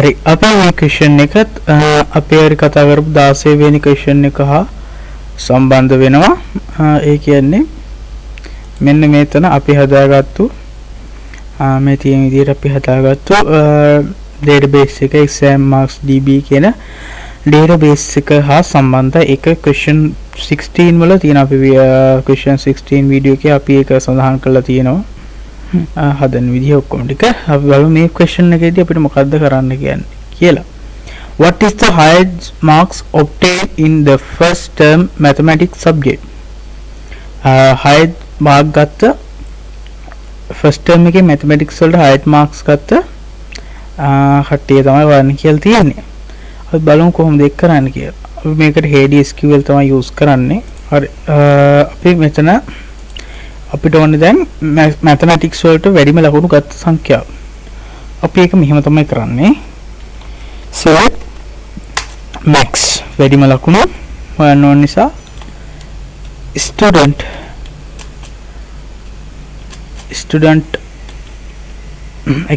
හරි අපි මේ ක්වෙස්චන් එකත් අපි හරි කතා කරපු 16 වෙනි ක්වෙස්චන් එක හා සම්බන්ධ වෙනවා. ඒ කියන්නේ මෙන්න මෙතන අපි හදාගත්තු මේ තියෙන විදිහට අපි හදාගත්තු database එක exam marks db කියන database එක හා සම්බන්ධ එක question 16 වල තියෙන අපි question 16 වීඩියෝ එකේ අපි ඒක සඳහන් කරලා තියෙනවා. හදන විදිහ ඔක්කොම ටික අපි බලමු මේ question එකේදී අපිට මොකද්ද කරන්න කියන්නේ කියලා. What is the highest marks obtained in the first term mathematics subject? highest mark ගත්ත first term එකේ mathematics වලට highest marks ගත්ත කට්ටිය තමයි වරන් කියලා තියෙන්නේ. අපි බලමු කොහොමද ඒක කරන්න කියලා. අපි මේකට HDSQL තමයි use කරන්නේ. හරි අපි මෙතන අපිට ඕනේ දැන් mathematics වලට වැඩිම ලකුණු ගත්ත සංඛ්‍යාව. අපි ඒක මෙහෙම තමයි කරන්නේ. select max වැඩිම ලකුණු හොයන්න ඕන නිසා student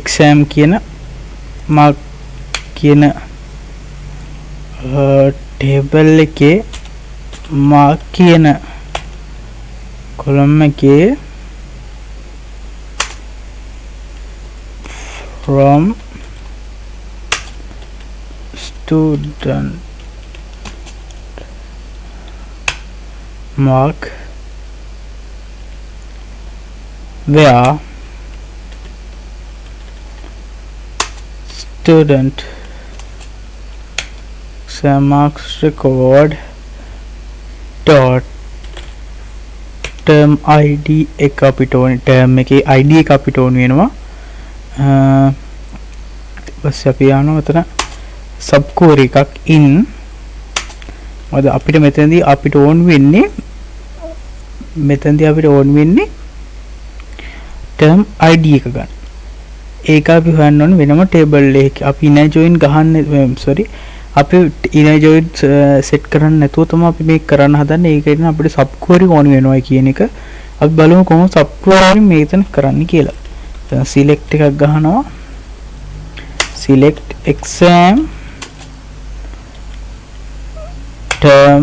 exam කියන mark කියන table එකේ mark කියන column එකේ from student mark where student exam marks record dot term id එක අපිට ඕනේ term එකේ id එක අපිට ඕන වෙනවා. ඊපස්සේ අපි යනවා මෙතන sub query එකක් in මොකද අපිට මෙතනදී අපිට ඕන වෙන්නේ term id එක ගන්න. ඒක අපි හොයන්න ඕනේ වෙනම table එකක. අපි inner join ගහන්නේ අපි inner join set කරන්න නැතුව තමයි අපි මේක කරන්න හදන්නේ. ඒකෙන් අපිට sub query ඕන වෙනවා කියන එක. අපි බලමු කොහොමද sub query මේකෙන් කරන්න කියලා. දැන් select එකක් ගහනවා. select exam term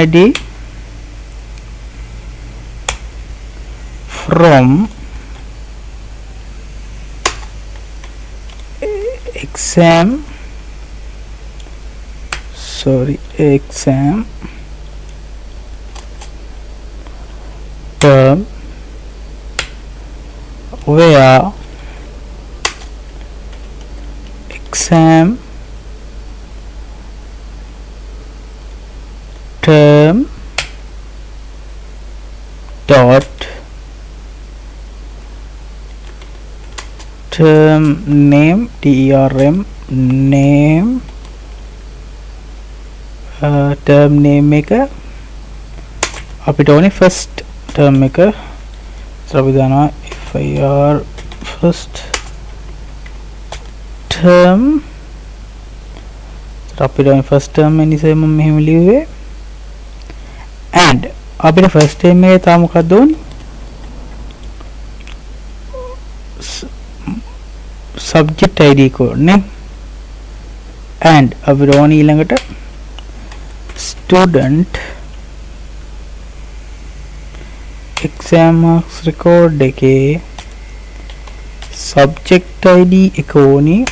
id from exam term where exam term dot term name term name term name එක අපිට ඕනේ first term එක. අපි දානවා fir first term. අපිට ඕනේ first term නිසා මම මෙහෙම ලියුවේ and අපිට first term එකේ තා මොකක්ද ඕනේ subject id code නේ and අපිට ඕනේ ඊළඟට student exam marks record එකේ subject id එක ඕනේ.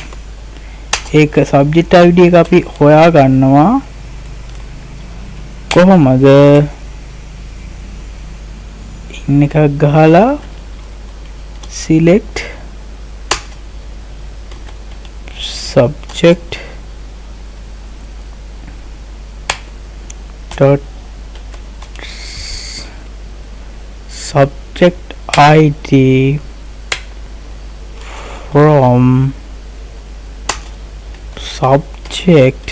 ඒක subject id එක අපි හොයා ගන්නවා කොහොමද in එකක් ගහලා select subject dot subject id from subject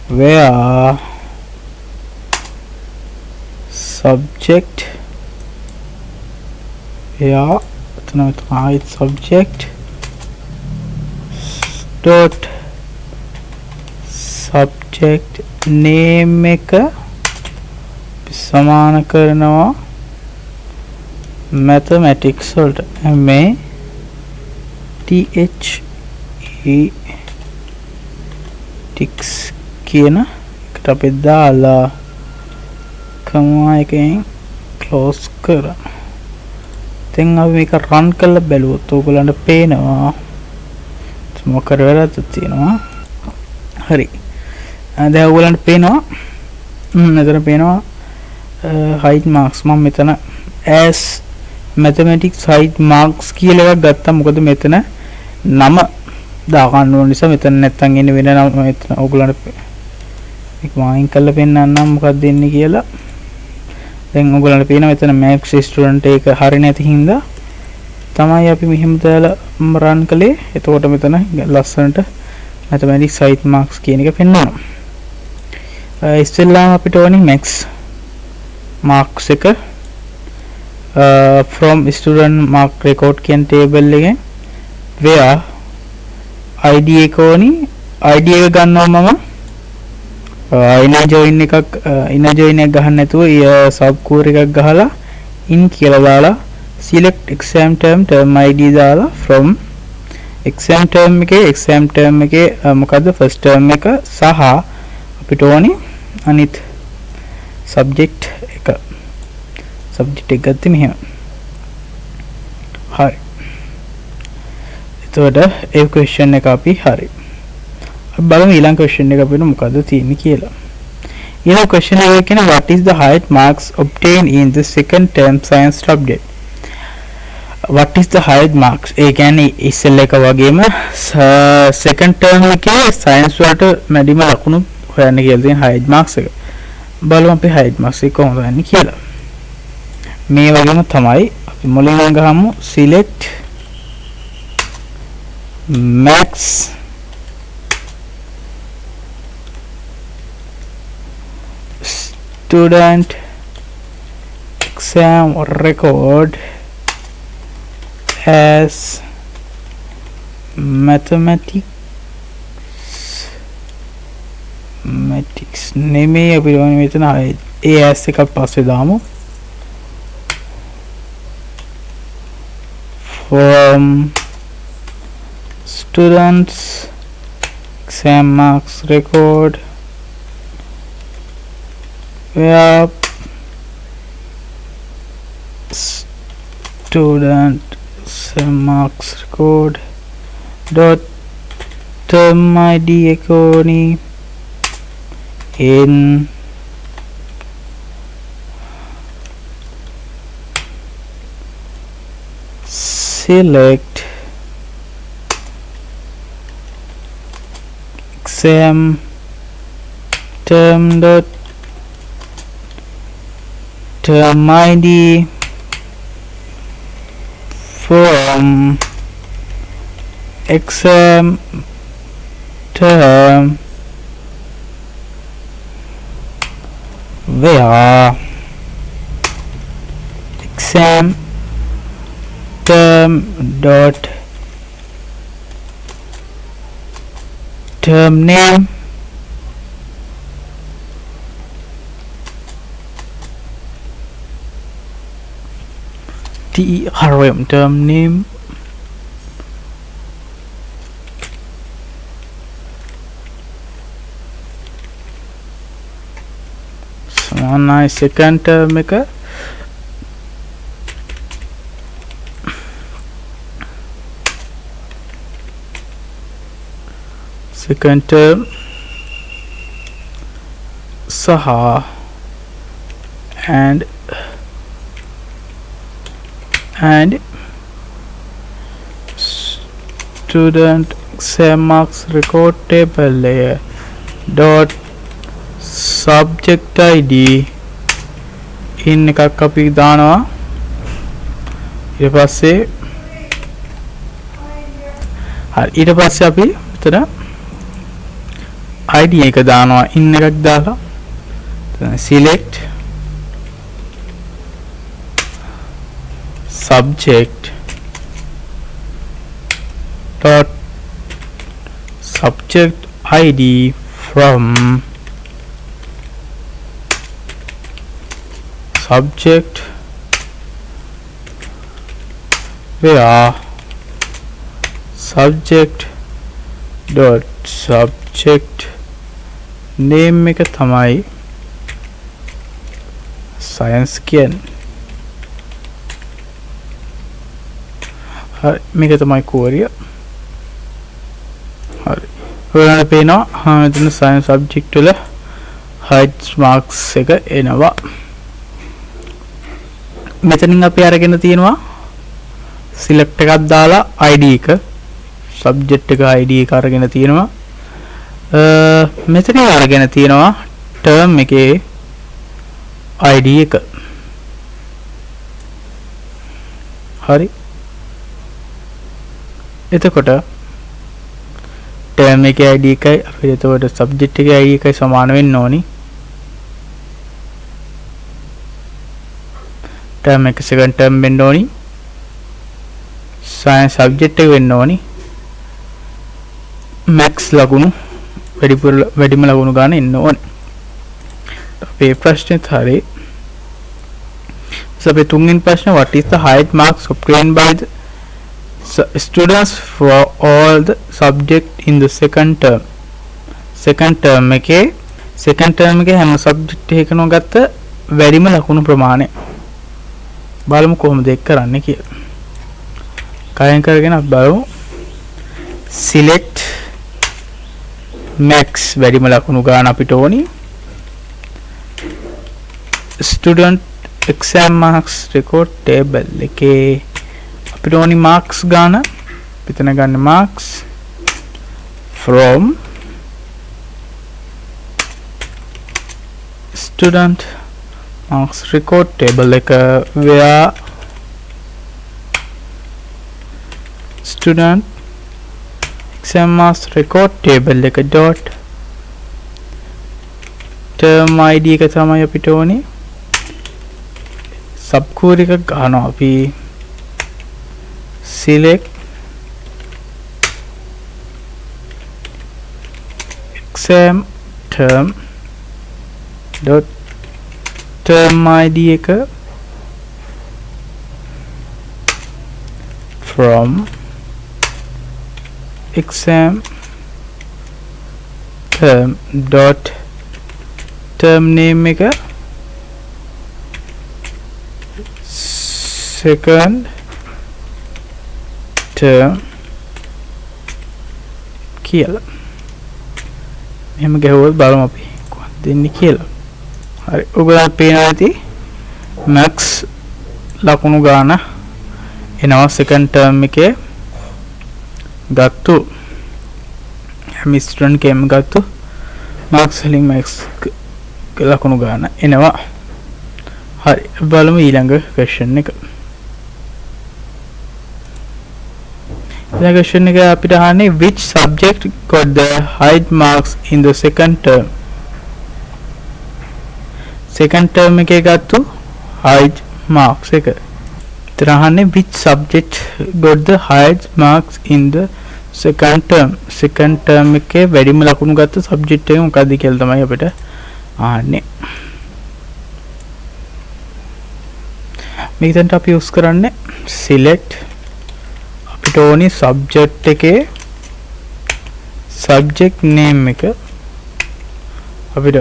where subject dot subject name එක සමාන කරනවා mathematics වලට MA TH E ටික්ස් කියන එකට අපි දාලා කමා එකෙන් ක්ලෝස් කරා. දැන් අපි මේක රන් කරලා බැලුවොත් ඔයගොල්ලන්ට පේනවා මොකද වැරද්දක් තියෙනවා. හරි. දැන් ඔයගොල්ලන්ට පේනවා මෙතන පේනවා height marks. මම මෙතන as mathematics height marks කියලා එකක් ගත්තා. මොකද මෙතන නම දා ගන්න ඕන නිසා මෙතන නැත්තම් එන්නේ වෙන නම මෙතන ඔයගොල්ලන්ට මේක මායින් කරලා පෙන්නන්නම් මොකක්ද දෙන්නේ කියලා. දැන් ඔයගොල්ලන්ට පේනවා මෙතන maths student එක හරිය නැති හින්දා තමයි අපි මෙහෙම දාලා රන් කළේ. එතකොට මෙතන ලස්සනට mathematics height marks කියන එක පෙන්නනවා. ඉස්සෙල්ලාම අපිට ඕනේ max marks එක from student mark record කියන table එකෙන් where id එක ඕනි. id එක ගන්නවා මම inner join එකක් ගහන්න නැතුව sub core එකක් ගහලා in කියලා දාලා select exam term id දාලා from exam term එකේ මොකද්ද first term එක සහ අපිට ඕනි අනිත් subject එක ගත්තේ මෙහෙම. හරි. එතකොට ඒ question එක අපි හරි. අපි බලමු ඊළඟ question එක අපිට මොකද්ද තියෙන්නේ කියලා. ඊළඟ question එක කියන්නේ what is the height marks obtained in the second term science subject? what is the height marks? ඒ කියන්නේ ඉස්සෙල්ලා එක වගේම second term එකේ science වලට මැදිම ලකුණු හොයන්න කියලා තියෙන height marks එක. බලමු අපි height marks එක කොහොමද හොයන්නේ කියලා. මේ වගේම තමයි අපි මුලින්ම ගහමු select max student exam record as mathematics නෙමෙයි අපි මෙතන as එකක් පස්සේ දාමු. from students exam marks record where student exam marks record dot term id එකෝනි in select exam term dot term id from exam term where exam term dot term name term name nice second term එක second term saha and student exam marks record table layer dot subject id in එකක් අපි දානවා. ඊට පස්සේ හරි ඊට පස්සේ අපි මෙතන id එක දානවා in එකක් දාලා select subject dot subject id from subject where subject dot subject name එක තමයි science කියන්නේ. හරි මේක තමයි query. හරි ඔයාලට පේනවා මෙතන science subject වල height marks එක එනවා. මෙතනින් අපි අරගෙන තියෙනවා select එකක් දාලා id එක subject එක id එක අරගෙන තියෙනවා. මෙතන අරගෙන තියෙනවා term එකේ id එක. හරි එතකොට term එකේ id එකයි අපිට එතකොට subject එකේ id එකයි සමාන වෙන්න ඕනි. term එක second term වෙන්න ඕනි. science subject එක වෙන්න ඕනි. max ලකුණු වැඩිම ලකුණු ගන්න ඉන්න ඕනි. අපේ ප්‍රශ්නෙත් හරි. අපේ තුන්වෙනි ප්‍රශ්න what is the height marks obtained by the students for all the subject in the second term. second term එකේ හැම subject එකකම ගත්ත වැඩිම ලකුණු ප්‍රමාණය බලමු කොහොමද ඒක කරන්නේ කියලා. කයෙන් කරගෙන අපි බලමු. select max වැඩිම ලකුණු ගන්න අපිට ඕනි. student exam marks record table එකේ අපිට ඕනි marks ගන්න. පිටන ගන්න marks from student marks record table එක where student exam marks record table එක dot term id එක තමයි අපිට ඕනි. subquery එක ගන්නවා අපි select exam term dot term id එක from exam term dot term name එක second term කියලා. එහෙම ගහුවොත් බලමු අපි කොහොමද දෙන්නේ කියලා. හරි ඔයගොල්ලන්ට පේනවා ඇති max ලකුණු ගන්න එනවා second term එකේ ගත්තු හැම ස්ටුඩන්ට් කෙනෙක්ම ගත්තු marks වලින් max ලකුණු ගන්න එනවා. හරි බලමු ඊළඟ question එක. ඊළඟ question එක අපිට අහන්නේ which subject got the high marks in the second term. second term එකේ ගත්තු high marks එක. ඊට අහන්නේ which subject got the highest marks in the second term. second term එකේ වැඩිම ලකුණු ගත්ත subject එක මොකක්ද කියලා තමයි අපිට අහන්නේ. මේකට අපි use කරන්නේ select අපිට ඕනි subject එකේ subject name එක අපිට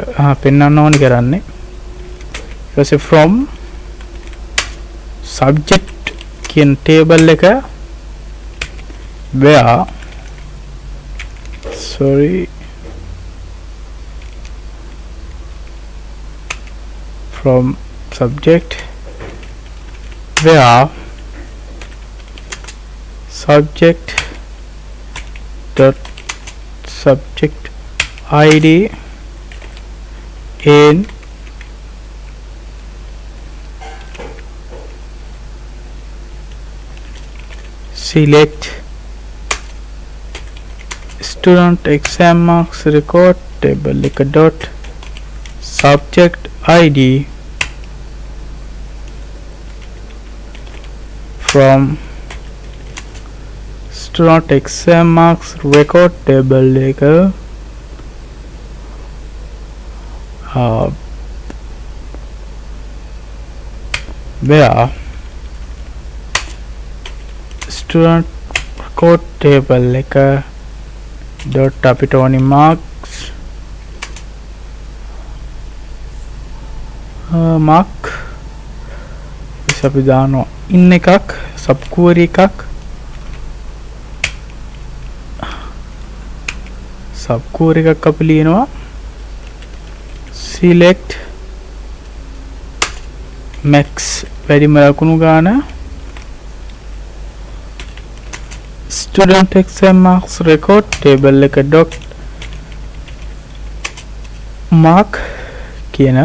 පෙන්වන්න ඕනි කරන්නේ. ඊට පස්සේ from subject කියන table එක where from subject where subject dot subject id in select student exam marks record table එක dot subject id from student exam marks record table එක where student record table එක dot අපිට ඕනි marks mark අපි දානවා in එකක් sub query එකක් sub query එකක් අපි ලියනවා select max වැඩිම ලකුණු ගාන student exam marks record table එක dot mark කියන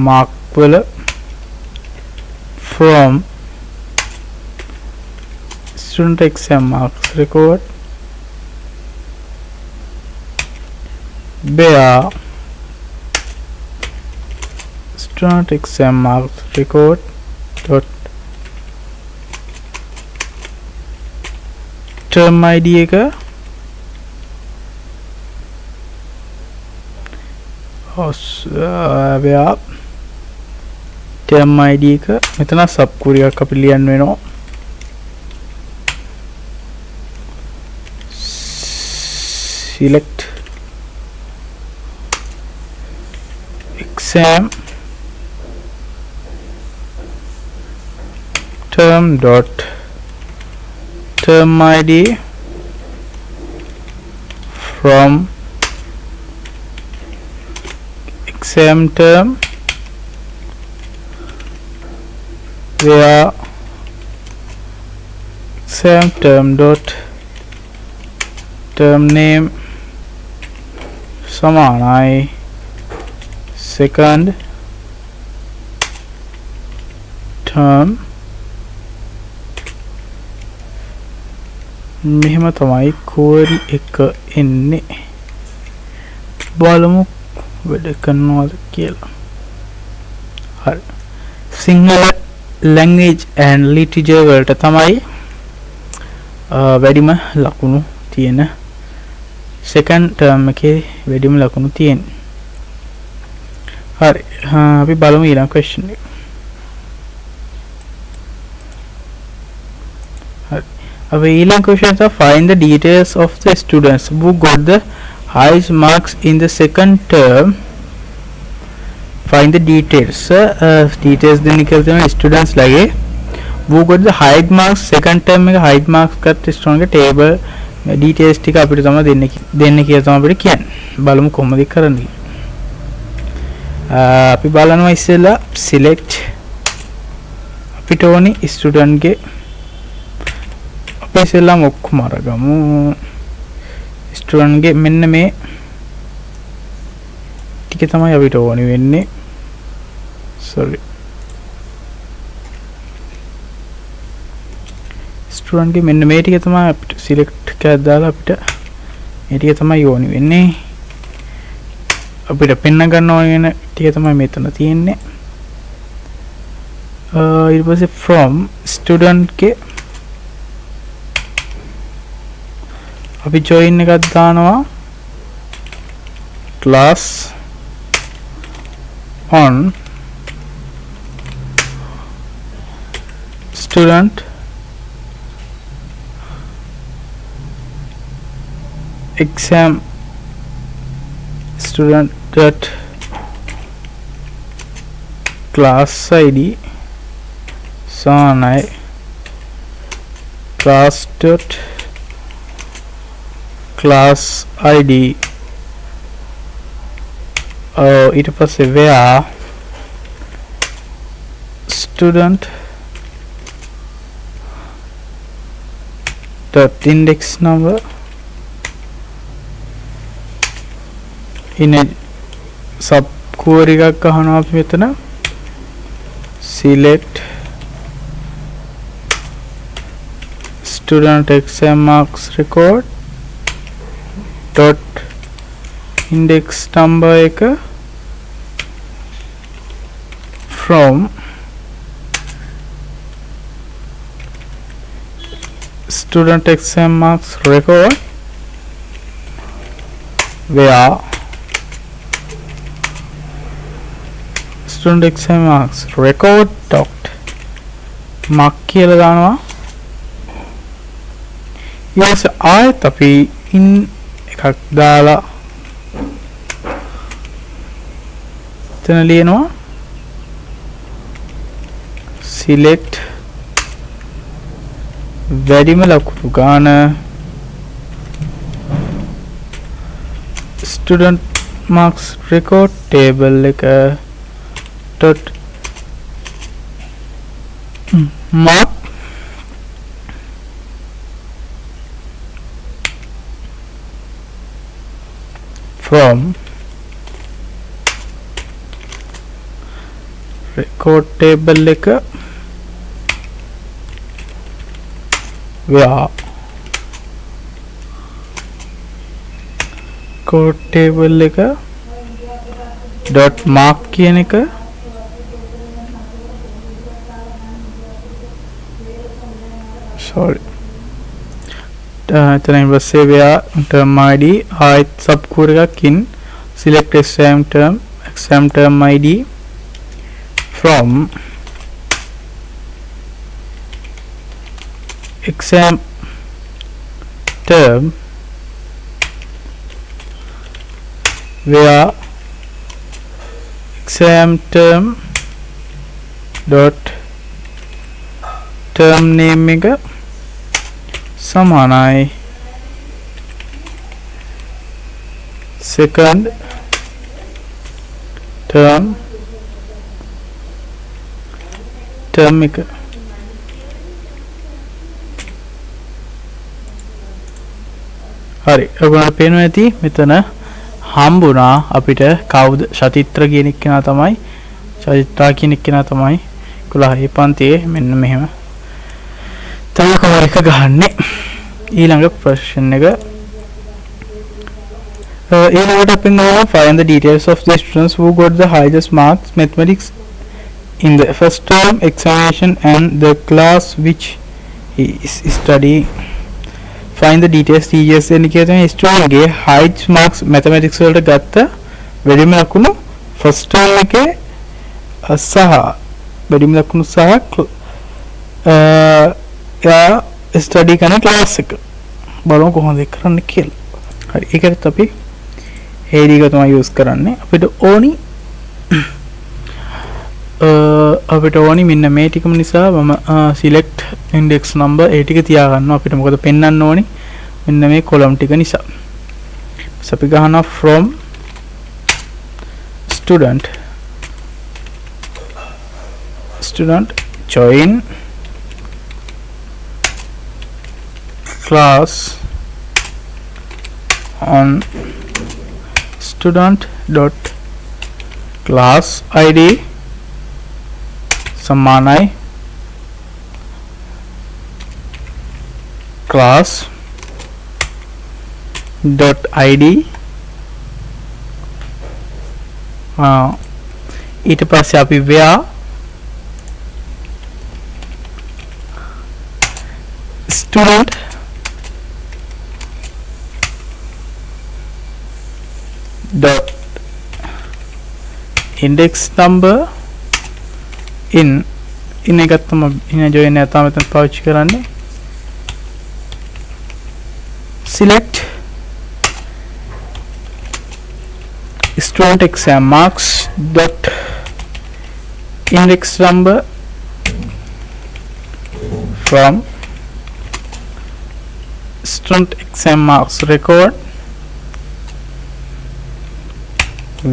mark වල from student exam marks record where student exam marks record dot term id එක where term id එක මෙතන sub query එකක් අපි ලියන්න වෙනවා select exam term dot term id from exam term where exam term dot term name සමානයි second term මෙහෙම තමයි query එක එන්නේ බලමු වැඩ කරනවද කියලා හරි සිංහල language and literature වලට තමයි වැඩිම ලකුණු තියෙන second term එකේ වැඩිම ලකුණු තියෙන්නේ හරි අපි බලමු ඊළඟ question එක hari ඊළඟ question is find the details of the students who got the highest marks in the second term find the details details දෙන්න කියලා තියෙනවා students ලගේ who got the highest marks second term එක highest marks ගත්ත student ගේ table details ටික අපිට තමයි දෙන්න කියලා තමයි අපිට කියන්නේ බලමු කොහොමද කරන්නේ අපි බලනවා ඉස්සෙල්ලා select අපිට ඕනි student ගේ අපි ඉස්සෙල්ලාම ඔක්කොම අරගමු student ගේ මෙන්න මේ ටික තමයි අපිට ඕනි වෙන්නේ sorry student ගේ මෙන්න මේ ටික තමයි අපිට select එකක් දාලා අපිට මේ ටික තමයි ඕනි වෙන්නේ අපිට පෙන්න ගන්න ඕන වෙන ටික තමයි මෙතන තියෙන්නේ ඊට පස්සේ from student ගේ අපි join එකක් දානවා class on student exam student dot class id සානයි class dot class id ඊට පස්සේ where student dot index number in a sub query එකක් අහනවා අපි මෙතන select student exam marks record dot index number එක from student exam marks record where student exam marks record dot mark කියලා දානවා. ඊට ආයෙත් අපි in එකක් දාලා එතන ලියනවා select වැඩිම ලකුණු ගාන student marks record table එක dot mark from record table එක where record table එක dot mark කියන එක sorry එතන ඉවස්සේ where term id ආයෙත් subcore එකකින් select exam term id from exam term where exam term dot term name එක සමානයි second term එක හරි ඔයගොල්ලන්ට පේනවා ඇති මෙතන හම්බුණා අපිට කවුද ශතිත්‍ර කියන එක්කෙනා තමයි ශතිත්‍රා කියන එක්කෙනා තමයි 11 පන්තියේ මෙන්න මෙහෙම තමයි කවර එක ගහන්නේ ඊළඟ ප්‍රශ්න එක ඊළඟට අපි ගන්නවා find the details of the students who got the highest marks mathematics in the first term examination and the class which he is studying find the details TGS එකේ කියන student ගේ highest marks mathematics වලට ගත්ත වැඩිම ලකුණු first term එකේ සහ වැඩිම ලකුණු සහ එයා ස්ටඩි කරන ක්ලාස් එක බලමු කොහොමද ඒක කරන්නේ කියලා. හරි ඒකට අපි හේඩි එක තමයි යූස් කරන්නේ. අපිට ඕනි මෙන්න මේ ටිකම නිසා මම select index number ඒ ටික තියා ගන්නවා. අපිට මොකද පෙන්වන්න ඕනි මෙන්න මේ column ටික නිසා. අපි ගහනවා from student join class on student dot class id समान class dot id ඊට පස්සේ අපි where student dot index number in එකත් තමයි in join එක තමයි මෙතන පාවිච්චි කරන්නේ select student exam marks dot index number from student exam marks record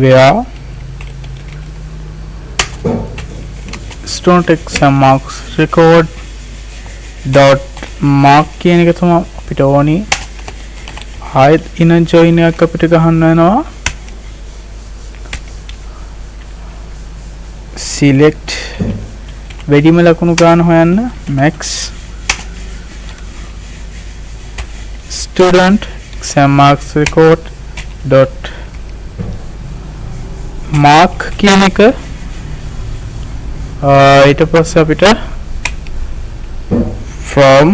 where student exam marks record dot mark කියන එක තමයි අපිට ඕනි. ආයෙත් in join එකක් අපිට ගහන්න වෙනවා. select වැඩිම ලකුණු ගන්න හොයන්න max student exam marks record dot mark කියන එක ඊට පස්සේ අපිට from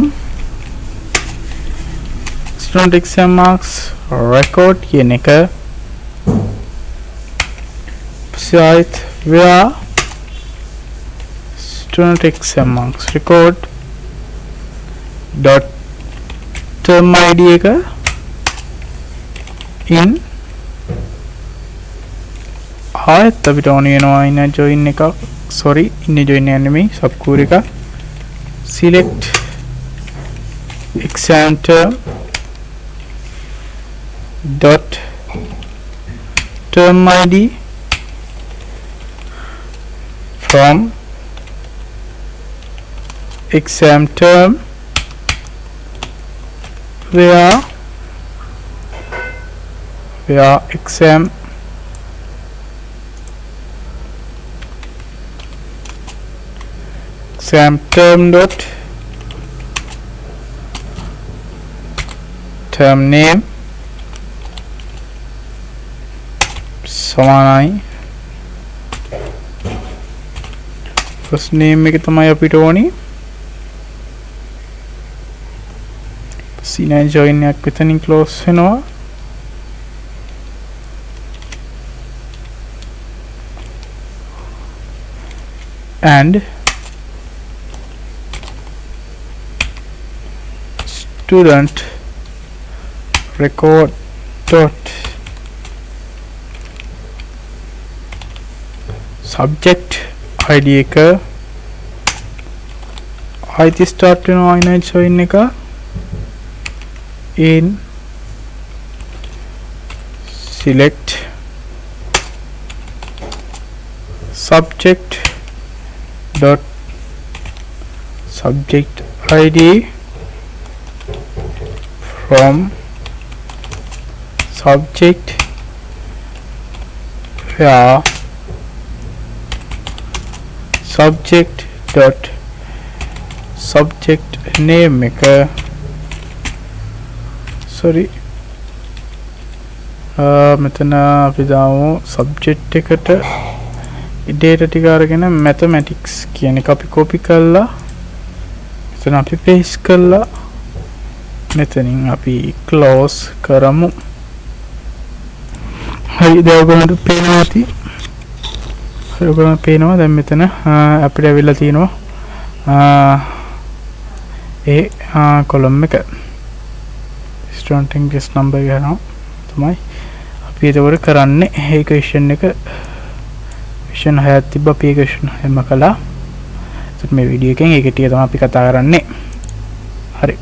student exam marks record කියන එක site where student exam marks record dot term id එක in ආයත් අපිට ඕන වෙනවා ඉන්න join එක sorry ඉන්න join එක නෙමෙයි subcore එක select exam term dot term id from exam term where exam term dot term name සමානයි first name එක තමයි අපිට ඕනි C9 join එකක් විතරින් close වෙනවා and student record dot subject id එක IT start වෙනවා I9 join එක in select subject dot subject id from subject where subject dot subject name එක sorry මෙතන අපි දාමු subject එකට data ටික අරගෙන mathematics කියන එක අපි copy කරලා මෙතන අපි paste කරලා මෙතනින් අපි close කරමු හරි දැන් ඔයගොල්ලන්ට පේනවා ඇති ඔයගොල්ලන්ට පේනවා දැන් මෙතන අපිට අවිල්ලා තියෙනවා ඒ column එක student english number එක යනවා තමයි අපි ඒක කරන්නේ ඒ question එක question 6ක් තිබ්බ අපි ඒ question 6ම කළා. ඒත් මේ වීඩියෝ එකෙන් ඒක ටික තමයි අපි කතා කරන්නේ. හරි